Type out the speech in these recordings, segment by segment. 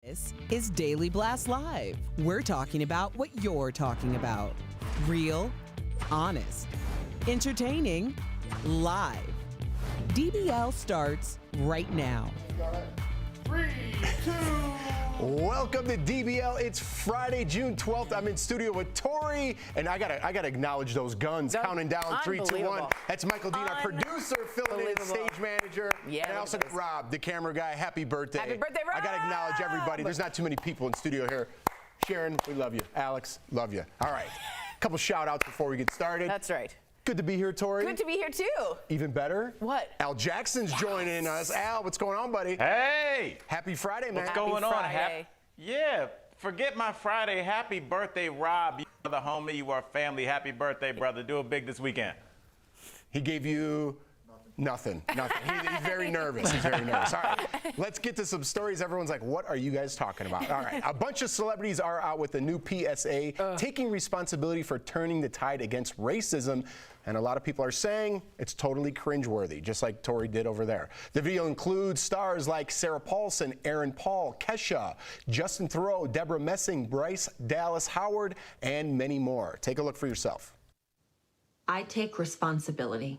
This is Daily Blast Live. We're talking about what you're talking about. Real, honest, entertaining, live. DBL starts right now. 3, 2. Welcome to DBL. It's Friday, June 12th. I'm in studio with Tori, and I gotta acknowledge those guns counting down 3, 2, 1. That's Michael Dean, our producer, filling in, stage manager. Yeah, and I also got Rob, the camera guy. Happy birthday. Happy birthday, Rob! I gotta acknowledge everybody. There's not too many people in studio here. Sharon, we love you. Alex, love you. All right, a couple shout outs before we get started. That's right. Good to be here, Tori. Good to be here, too. Even better. What? Al Jackson's joining us. Al, what's going on, buddy? Hey! Happy Friday, man. What's going on? Friday. Yeah, forget my Friday. Happy birthday, Rob. You are the homie. You are family. Happy birthday, brother. Do it big this weekend. He gave you nothing. He's very nervous. He's very nervous. All right, let's get to some stories. Everyone's like, what are you guys talking about? All right, a bunch of celebrities are out with a new PSA taking responsibility for turning the tide against racism. And a lot of people are saying it's totally cringeworthy, just like Tori did over there. The video includes stars like Sarah Paulson, Aaron Paul, Kesha, Justin Theroux, Deborah Messing, Bryce Dallas Howard, and many more. Take a look for yourself. I take responsibility.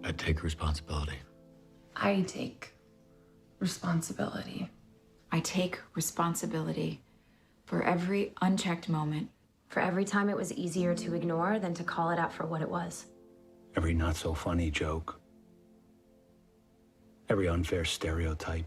I take responsibility. I take responsibility. I take responsibility for every unchecked moment. For every time it was easier to ignore than to call it out for what it was. Every not so funny joke. Every unfair stereotype.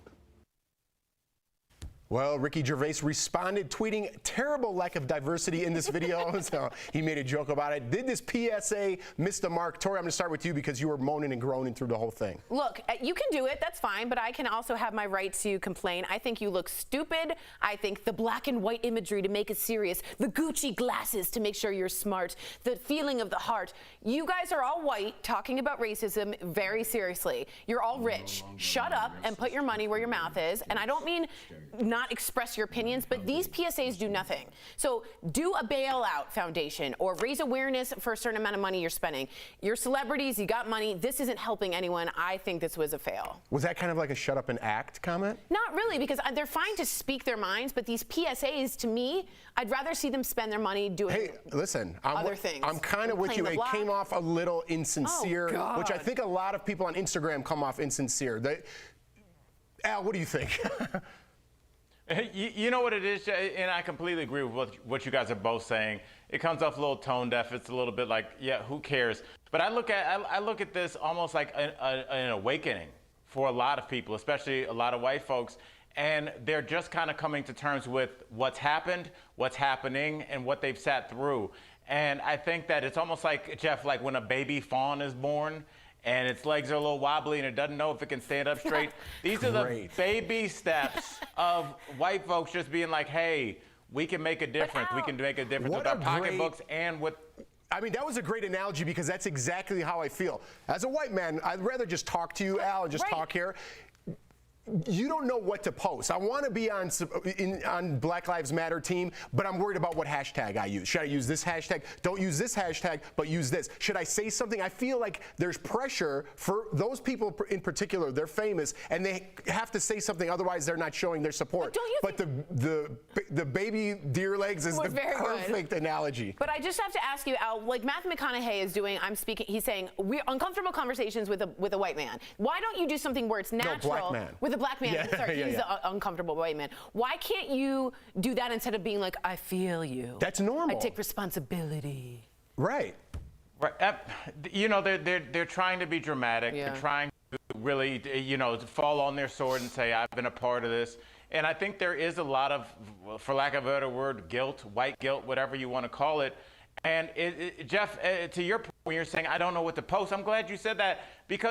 Well, Ricky Gervais responded, tweeting terrible lack of diversity in this video. So he made a joke about it. Did this PSA miss the mark? Tori, I'm going to start with you because you were moaning and groaning through the whole thing. Look, you can do it. That's fine. But I can also have my right to complain. I think you look stupid. I think the black and white imagery to make it serious, the Gucci glasses to make sure you're smart, the feeling of the heart. You guys are all white talking about racism very seriously. You're all rich. Shut up and put your money where your mouth is. And I don't mean not express your opinions, but these PSAs do nothing. So do a bailout foundation or raise awareness for a certain amount of money you're spending. You're celebrities, you got money. This isn't helping anyone. I think this was a fail. Was that kind of like a shut up and act comment? Not really, because they're fine to speak their minds, but these PSAs, to me, I'd rather see them spend their money doing other things. I'm kind of with you. It came off a little insincere, which I think a lot of people on Instagram come off insincere. Al, what do you think? You know what it is, and I completely agree with what you guys are both saying. It comes off a little tone deaf. It's a little bit like, yeah, who cares? But I look at this almost like an awakening for a lot of people, especially a lot of white folks, and they're just kind of coming to terms with what's happened, what's happening, and what they've sat through. And I think that it's almost like, Jeff, like when a baby fawn is born, and its legs are a little wobbly and it doesn't know if it can stand up straight. These are the baby steps of white folks just being like, hey, we can make a difference. We can make a difference with our pocketbooks and with... I mean, that was a great analogy because that's exactly how I feel. As a white man, I'd rather just talk to you, Al, and just talk here. You don't know what to post. I want to be on Black Lives Matter team, but I'm worried about what hashtag I use. Should I use this hashtag? Don't use this hashtag, but use this. Should I say something? I feel like there's pressure for those people in particular. They're famous, and they have to say something, otherwise they're not showing their support. But the baby deer legs is the perfect analogy. But I just have to ask you, Al, like Matthew McConaughey is doing, he's saying, we're uncomfortable conversations with a white man. Why don't you do something where it's natural? No, black man. With a black man, he's an uncomfortable white man. Why can't you do that instead of being like, I feel you? That's normal. I take responsibility. Right. You know, they're trying to be dramatic. Yeah. They're trying to really, to fall on their sword and say, I've been a part of this. And I think there is a lot of, for lack of a better word, guilt, white guilt, whatever you want to call it. And Jeff, to your point, when you're saying, I don't know what to post, I'm glad you said that because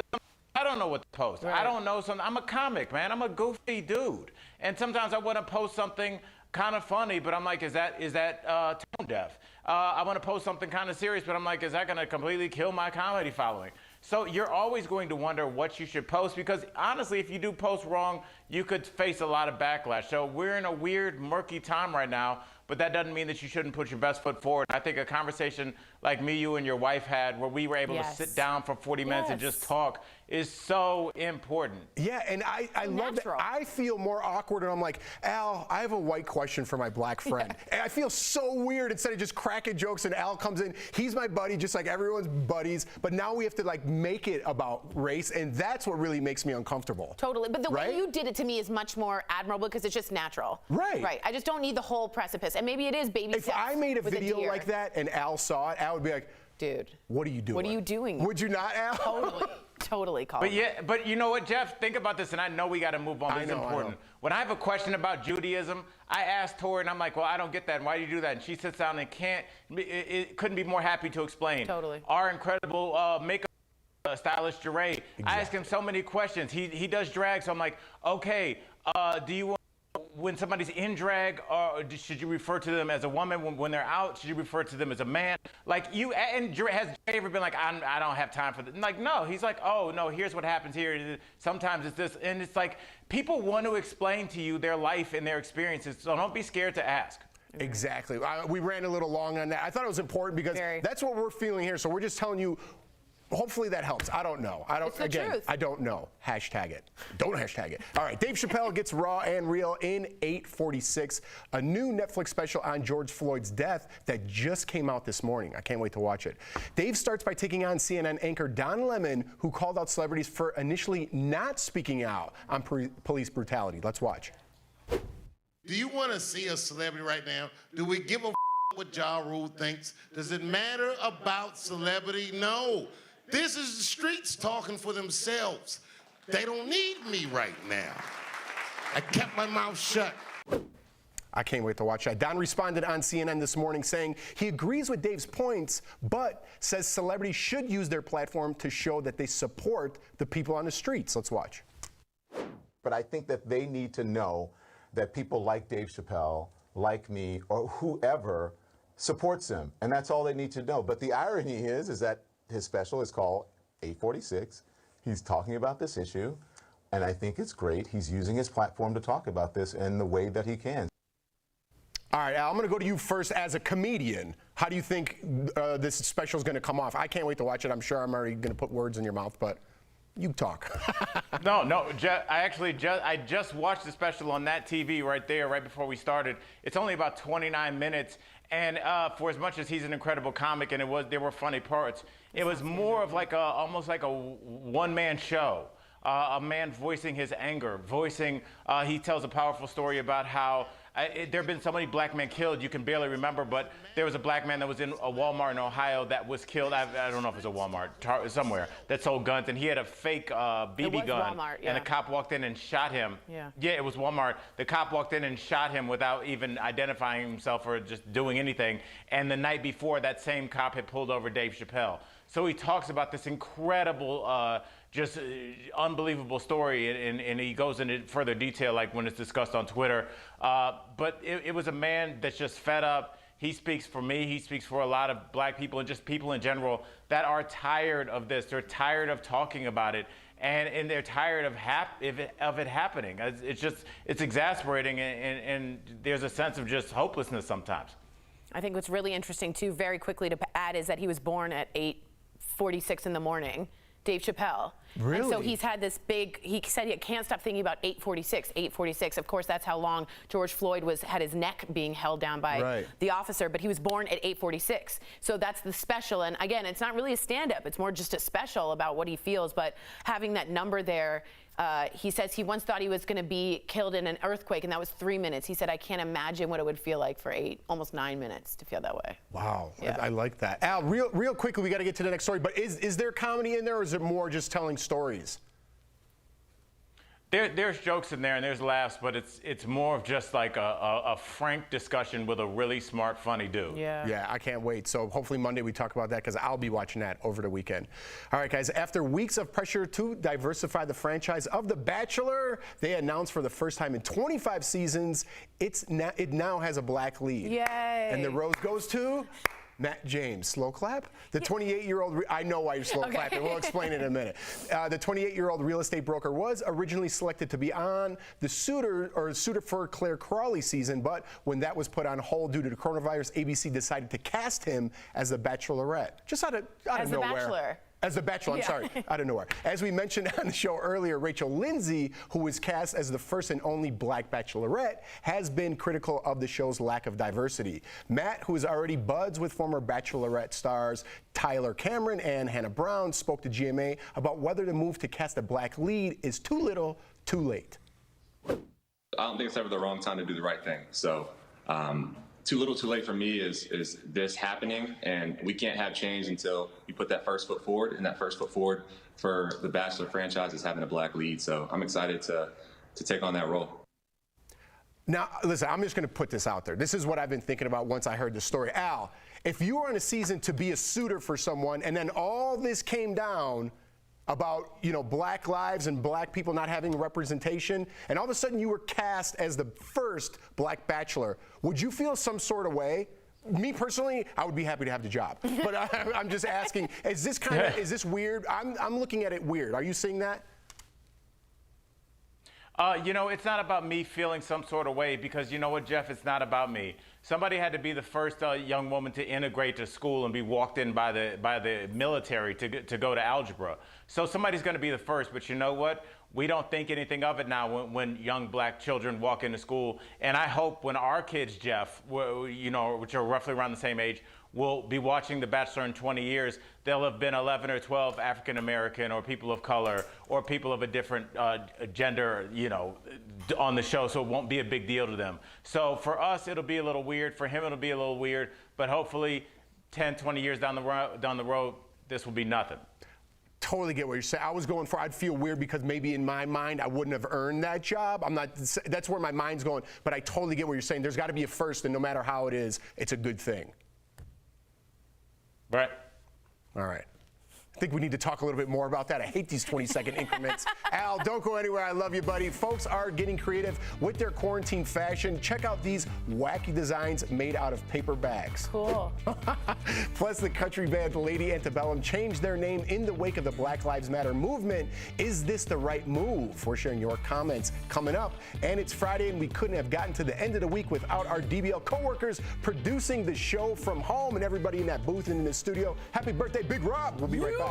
I don't know what to post. Right. I don't know something. I'm a comic, man. I'm a goofy dude. And sometimes I want to post something kind of funny, but I'm like, is that tone deaf? I want to post something kind of serious, but I'm like, is that going to completely kill my comedy following? So you're always going to wonder what you should post because honestly, if you do post wrong, you could face a lot of backlash. So we're in a weird, murky time right now. but that doesn't mean that you shouldn't put your best foot forward. I think a conversation like me, you, and your wife had, where we were able to sit down for 40 minutes and just talk, is so important. Yeah, and I love that. I feel more awkward, and I'm like, Al, I have a white question for my black friend. And I feel so weird instead of just cracking jokes, and Al comes in. He's my buddy, just like everyone's buddies, but now we have to like make it about race, and that's what really makes me uncomfortable. Totally, but the way you did it to me is much more admirable because it's just natural. Right. I just don't need the whole precipice, and maybe it is baby steps. If I made a video like that and Al saw it, Al would be like, dude, what are you doing? What are you doing? Would you not, Al? Totally call But you know what, Jeff? Think about this, and I know we got to move on. This is important. When I have a question about Judaism, I ask Tori, and I'm like, well, I don't get that, and why do you do that? And she sits down and couldn't be more happy to explain. Totally. Our incredible makeup stylist, Jeray, I ask him so many questions. He does drag, so I'm like, okay, do you want, when somebody's in drag, should you refer to them as a woman? When they're out, should you refer to them as a man? Like and has Jay ever been like, I don't have time for this? Like, no, he's like, oh, no, here's what happens here. Sometimes it's this. And it's like, people want to explain to you their life and their experiences, so don't be scared to ask. Exactly. We ran a little long on that. I thought it was important because that's what we're feeling here. So we're just telling you, hopefully that helps. I don't know. I don't know. Hashtag it. Don't hashtag it. All right. Dave Chappelle gets raw and real in 846, a new Netflix special on George Floyd's death that just came out this morning. I can't wait to watch it. Dave starts by taking on CNN anchor Don Lemon, who called out celebrities for initially not speaking out on police brutality. Let's watch. Do you want to see a celebrity right now? Do we give a what Ja Rule thinks? Does it matter about celebrity? No. This is the streets talking for themselves. They don't need me right now. I kept my mouth shut. I can't wait to watch that. Don responded on CNN this morning saying he agrees with Dave's points, but says celebrities should use their platform to show that they support the people on the streets. Let's watch. But I think that they need to know that people like Dave Chappelle, like me, or whoever supports him. And that's all they need to know. But the irony is that his special is called 846. He's talking about this issue, and I think it's great. He's using his platform to talk about this in the way that he can. All right, Al, I'm going to go to you first as a comedian. How do you think this special is going to come off? I can't wait to watch it. I'm sure I'm already going to put words in your mouth, but you talk. No, I just watched the special on that TV right there, right before we started. It's only about 29 minutes, and for as much as he's an incredible comic, and there were funny parts, it was more of like almost like a one-man show. A man voicing his anger, he tells a powerful story about how there have been so many black men killed you can barely remember, but there was a black man that was in a Walmart in Ohio that was killed. I don't know if it was a Walmart, somewhere, that sold guns, and he had a fake BB gun, Walmart, and the cop walked in and shot him. Yeah, it was Walmart. The cop walked in and shot him without even identifying himself or just doing anything, and the night before, that same cop had pulled over Dave Chappelle. So he talks about this incredible, just unbelievable story, and he goes into further detail, like when it's discussed on Twitter. But it was a man that's just fed up. He speaks for me. He speaks for a lot of black people and just people in general that are tired of this. They're tired of talking about it, and they're tired of it happening. It's exasperating, and there's a sense of just hopelessness sometimes. I think what's really interesting, too, very quickly to add, is that he was born at 8:46 in the morning, Dave Chappelle. Really? And so he's had this big, he said he can't stop thinking about 8:46. Of course, that's how long George Floyd had his neck being held down by the officer, but he was born at 8:46. So that's the special. And again, it's not really a stand-up. It's more just a special about what he feels. But having that number there, he says he once thought he was going to be killed in an earthquake, and that was 3 minutes. He said, I can't imagine what it would feel like for almost 9 minutes to feel that way. Wow, Yeah. I like that. Al, real quickly, we got to get to the next story, but is there comedy in there, or is it more just telling stories? There's jokes in there and there's laughs, but it's more of just like a frank discussion with a really smart, funny dude. Yeah, I can't wait. So hopefully Monday we talk about that, because I'll be watching that over the weekend. All right, guys, after weeks of pressure to diversify the franchise of The Bachelor, they announced for the first time in 25 seasons, it now has a black lead. Yay. And the rose goes to Matt James, slow clap? The 28-year-old, I know why you're slow clapping. We'll explain it in a minute. The 28-year-old real estate broker was originally selected to be on the Suitor for Claire Crawley season, but when that was put on hold due to the coronavirus, ABC decided to cast him as the Bachelorette. Just out of nowhere. As the Bachelor. As the Bachelor, I'm sorry, out of nowhere. As we mentioned on the show earlier, Rachel Lindsay, who was cast as the first and only black Bachelorette, has been critical of the show's lack of diversity. Matt, who is already buds with former Bachelorette stars Tyler Cameron and Hannah Brown, spoke to GMA about whether the move to cast a black lead is too little, too late. I don't think it's ever the wrong time to do the right thing. So, too little, too late for me is this happening, and we can't have change until you put that first foot forward, and that first foot forward for the Bachelor franchise is having a black lead. So I'm excited to take on that role. Now, listen, I'm just going to put this out there. This is what I've been thinking about once I heard the story. Al, if you were on a season to be a suitor for someone, and then all this came down about, you know, black lives and black people not having representation, and all of a sudden you were cast as the first black bachelor, would you feel some sort of way? Me personally, I would be happy to have the job. But I'm just asking, is this weird? I'm looking at it weird. Are you seeing that? You know, it's not about me feeling some sort of way, because you know what, Jeff, it's not about me. Somebody had to be the first young woman to integrate to school and be walked in by the military to go to algebra. So somebody's going to be the first, but you know what? We don't think anything of it now when young black children walk into school. And I hope when our kids, Jeff, you know, which are roughly around the same age, will be watching The Bachelor in 20 years, they'll have been 11 or 12 African American or people of color or people of a different gender, you know, on the show, so it won't be a big deal to them. So for us, it'll be a little weird. For him, it'll be a little weird. But hopefully 10, 20 years down the road, this will be nothing. Totally get what you're saying. I was going for, I'd feel weird because maybe in my mind I wouldn't have earned that job. That's where my mind's going. But I totally get what you're saying. There's got to be a first, and no matter how it is, it's a good thing. Right. All right. I think we need to talk a little bit more about that. I hate these 20-second increments. Al, don't go anywhere. I love you, buddy. Folks are getting creative with their quarantine fashion. Check out these wacky designs made out of paper bags. Cool. Plus, the country band Lady Antebellum changed their name in the wake of the Black Lives Matter movement. Is this the right move? We're sharing your comments coming up. And it's Friday, and we couldn't have gotten to the end of the week without our DBL coworkers producing the show from home and everybody in that booth and in the studio. Happy birthday, Big Rob. We'll be right back.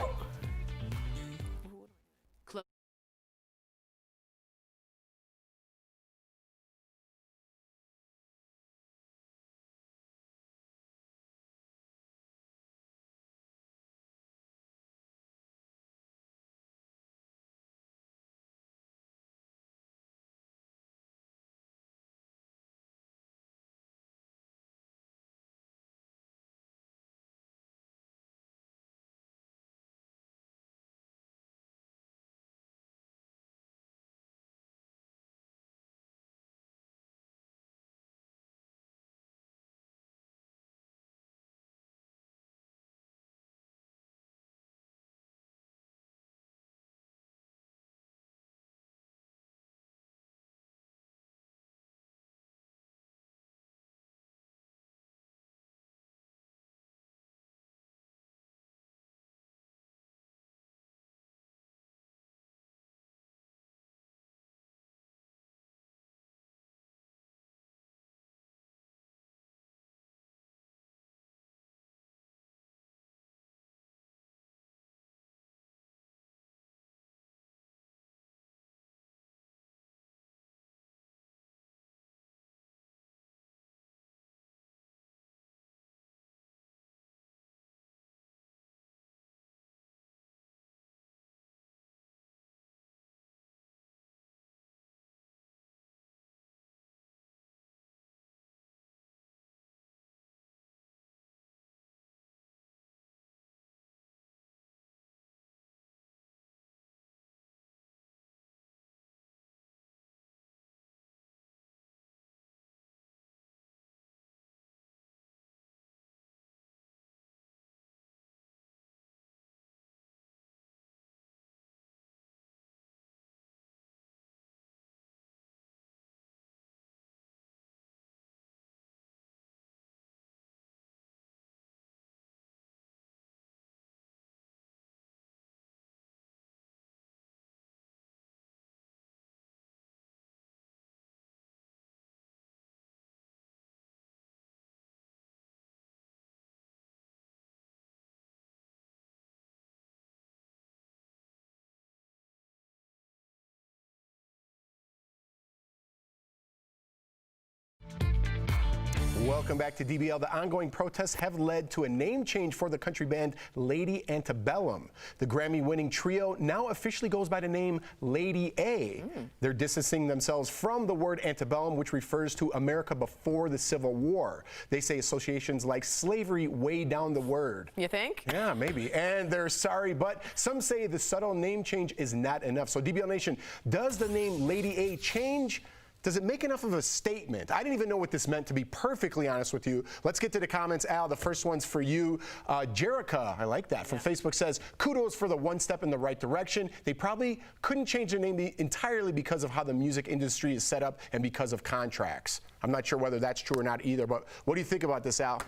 Welcome back to DBL. The ongoing protests have led to a name change for the country band Lady Antebellum. The Grammy-winning trio now officially goes by the name Lady A. They're distancing themselves from the word antebellum, which refers to America before the Civil War. They say associations like slavery weigh down the word. You think? Yeah, maybe. And they're sorry, but some say the subtle name change is not enough. So DBL Nation, does the name Lady A change? Does it make enough of a statement? I didn't even know what this meant, to be perfectly honest with you. Let's get to the comments. Al, the first one's for you. Jerica, I like that, from Facebook says, kudos for the one step in the right direction. They probably couldn't change their name entirely because of how the music industry is set up and because of contracts. I'm not sure whether that's true or not either, but what do you think about this, Al?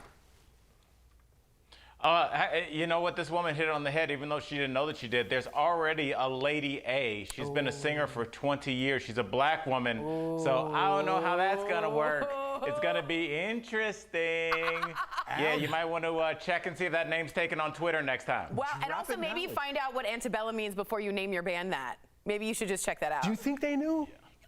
You know what? This woman hit it on the head, even though she didn't know that she did. There's already a Lady A. She's been a singer for 20 years. She's a black woman. So I don't know how that's going to work. It's going to be interesting. Yeah, you might want to check and see if that name's taken on Twitter next time. Wow, and also maybe find out what antebellum means before you name your band that. Maybe you should just check that out. Do you think they knew?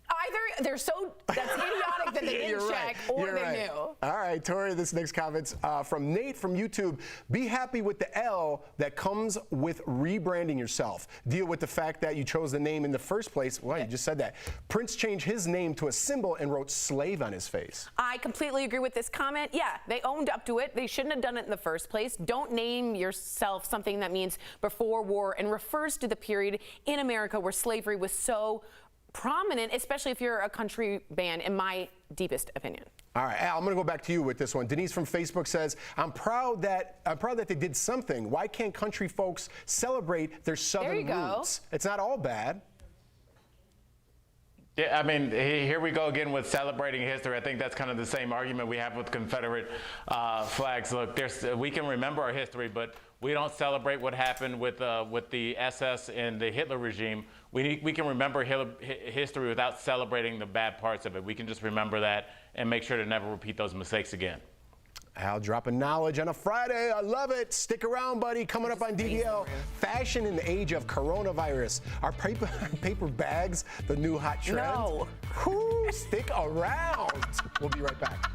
Either they're so, that's idiotic that they didn't check, or they knew. All right, Tori, this next comment's from Nate from YouTube. Be happy with the L that comes with rebranding yourself. Deal with the fact that you chose the name in the first place. Well, you just said that. Prince changed his name to a symbol and wrote slave on his face. I completely agree with this comment. Yeah, they owned up to it. They shouldn't have done it in the first place. Don't name yourself something that means before war and refers to the period in America where slavery was so prominent, especially if you're a country band, in my deepest opinion. All right, Al, I'm going to go back to you with this one. Denise from Facebook says, I'm proud that they did something. Why can't country folks celebrate their Southern roots? It's not all bad. Yeah, I mean, here we go again with celebrating history. I think that's kind of the same argument we have with Confederate flags. Look, we can remember our history, but we don't celebrate what happened with the SS and the Hitler regime. We can remember history without celebrating the bad parts of it. We can just remember that and make sure to never repeat those mistakes again. Al dropping knowledge on a Friday. I love it. Stick around, buddy. Coming up on DBL, fashion in the age of coronavirus. Are paper bags the new hot trend? No. Stick around. We'll be right back.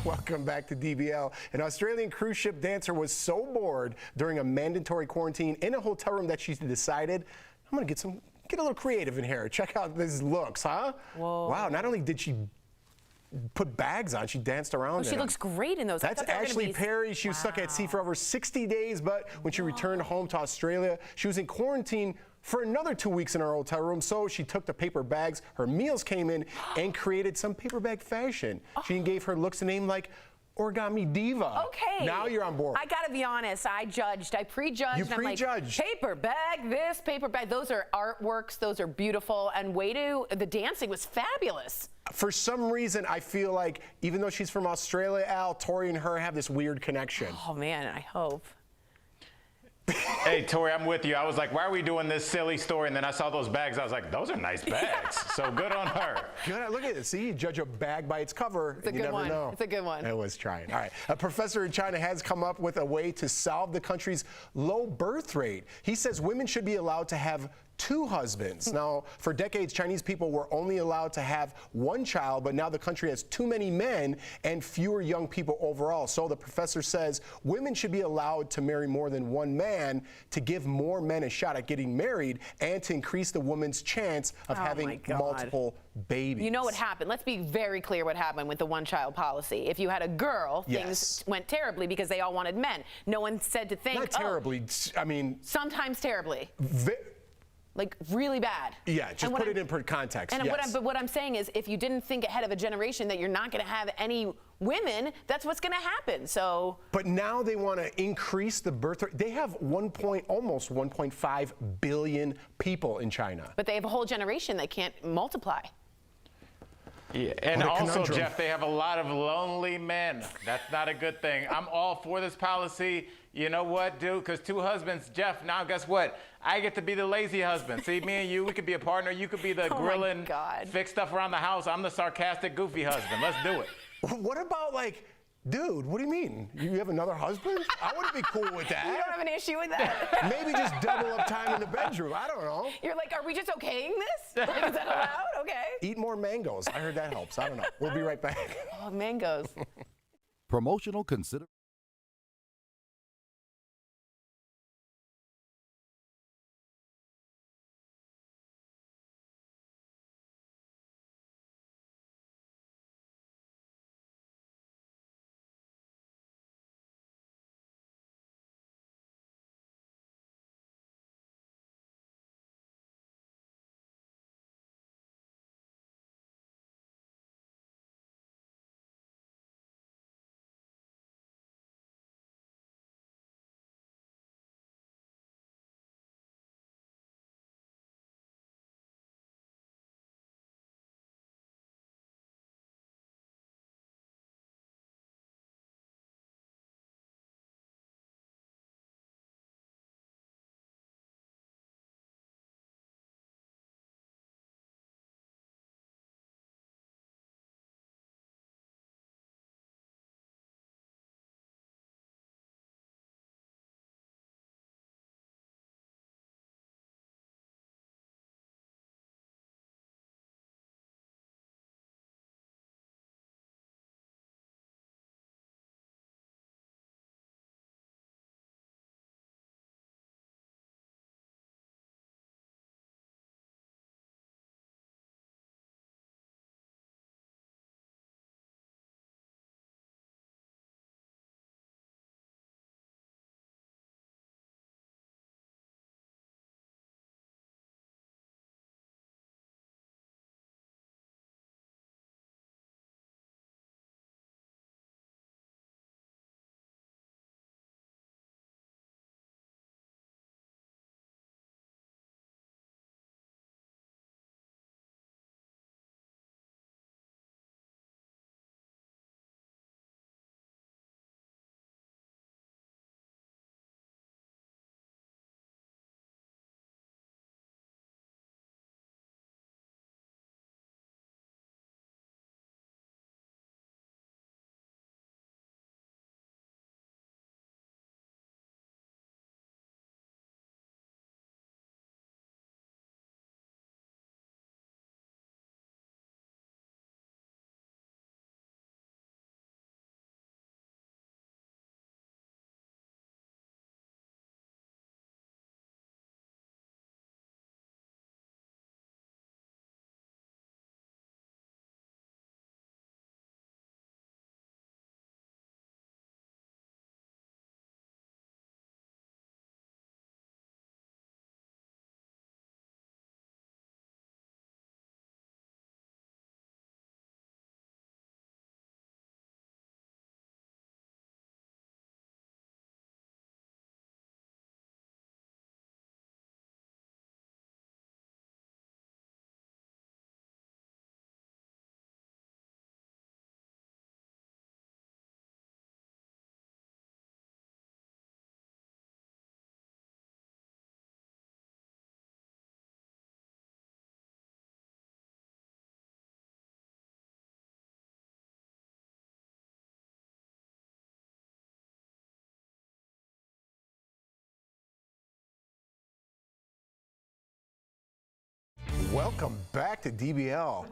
Welcome back to DBL. An Australian cruise ship dancer was so bored during a mandatory quarantine in a hotel room that she decided, I'm gonna get a little creative in here. Check out these looks, huh? Whoa. Wow, not only did she put bags on, she danced around in She them. looks great in those. That's Ashley Perry. She was stuck at sea for over 60 days, but when she returned home to Australia, she was in quarantine for another 2 weeks in our hotel room. So she took the paper bags, her meals came in, and created some paper bag fashion. She gave her looks a name like Origami Diva. Okay. Now you're on board. I gotta be honest, I prejudged. You and I'm like, prejudged. paper bag, this, paper bag. Those are artworks, those are beautiful, and the dancing was fabulous. For some reason, I feel like even though she's from Australia, Al, Tori and her have this weird connection. Oh man, I hope. Hey, Tori, I'm with you. I was like, why are we doing this silly story? And then I saw those bags. I was like, those are nice bags. So good on her. Good. Look at it. See, you judge a bag by its cover. It's a and you good never one. know. It's a good one. I was trying. All right. A professor in China has come up with a way to solve the country's low birth rate. He says women should be allowed to have 2 husbands. Now, for decades, Chinese people were only allowed to have 1 child, but now the country has too many men and fewer young people overall. So the professor says women should be allowed to marry more than 1 man to give more men a shot at getting married and to increase the woman's chance of having multiple babies. You know what happened? Let's be very clear what happened with the one-child policy. If you had a girl, things went terribly because they all wanted men. No one said to think, not terribly. I mean, sometimes terribly. Like really bad. Yeah, just put it in context. And what I'm saying is, if you didn't think ahead of a generation that you're not going to have any women, that's what's going to happen. So. But now they want to increase the birth rate. They have almost 1.5 billion people in China. But they have a whole generation that can't multiply. Yeah, and also, Jeff, they have a lot of lonely men. That's not a good thing. I'm all for this policy. You know what, dude? Because 2 husbands, Jeff, now guess what? I get to be the lazy husband. See, me and you, we could be a partner. You could be the grilling, fix stuff around the house. I'm the sarcastic, goofy husband. Let's do it. What about, like, dude, what do you mean? You have another husband? I wouldn't be cool with that. You don't have an issue with that? Maybe just double up time in the bedroom. I don't know. You're like, are we just okaying this? Like, is that allowed? Okay. Eat more mangoes. I heard that helps. I don't know. We'll be right back. Oh, mangoes. Promotional consider. Welcome back to DBL.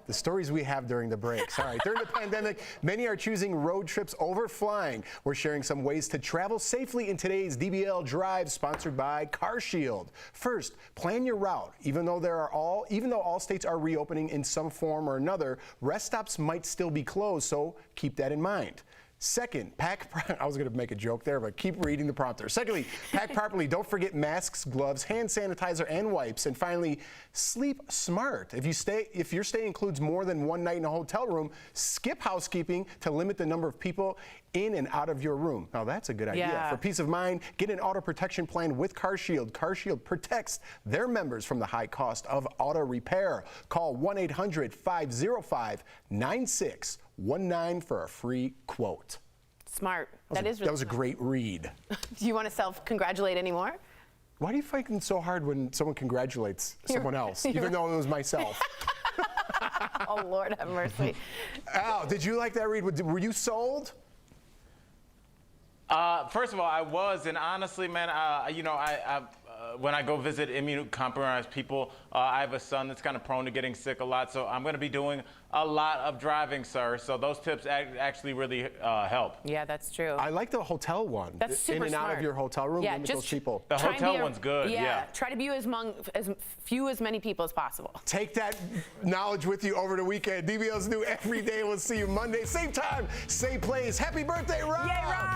The stories we have during the breaks. All right, during the pandemic, many are choosing road trips over flying. We're sharing some ways to travel safely in today's DBL Drive, sponsored by CarShield. First, plan your route. Even though all states are reopening in some form or another, rest stops might still be closed, so keep that in mind. Second, I was going to make a joke there, but keep reading the prompter. Secondly, pack properly. Don't forget masks, gloves, hand sanitizer, and wipes. And finally, sleep smart. If your stay includes more than one night in a hotel room, skip housekeeping to limit the number of people in and out of your room. Now, that's a good idea. Yeah. For peace of mind, get an auto protection plan with CarShield. CarShield protects their members from the high cost of auto repair. Call 1-800-505-9619 for a free quote. Smart. That is really That was a great read. Do you want to self-congratulate anymore? Why do you fight so hard when someone congratulates someone else, even though it was myself? Oh, Lord have mercy. Al, did you like that read? Were you sold? First of all, I was, and honestly, man, when I go visit immunocompromised people, I have a son that's kind of prone to getting sick a lot, so I'm going to be doing a lot of driving, sir. So those tips actually really help. Yeah, that's true. I like the hotel one. That's super In and out smart. of your hotel room, Yeah, limit just those people. The hotel one's good, yeah. Try to be as many people as possible. Take that knowledge with you over the weekend. DBL's new every day. We'll see you Monday, same time, same place. Happy birthday, Rob! Yay, Rob!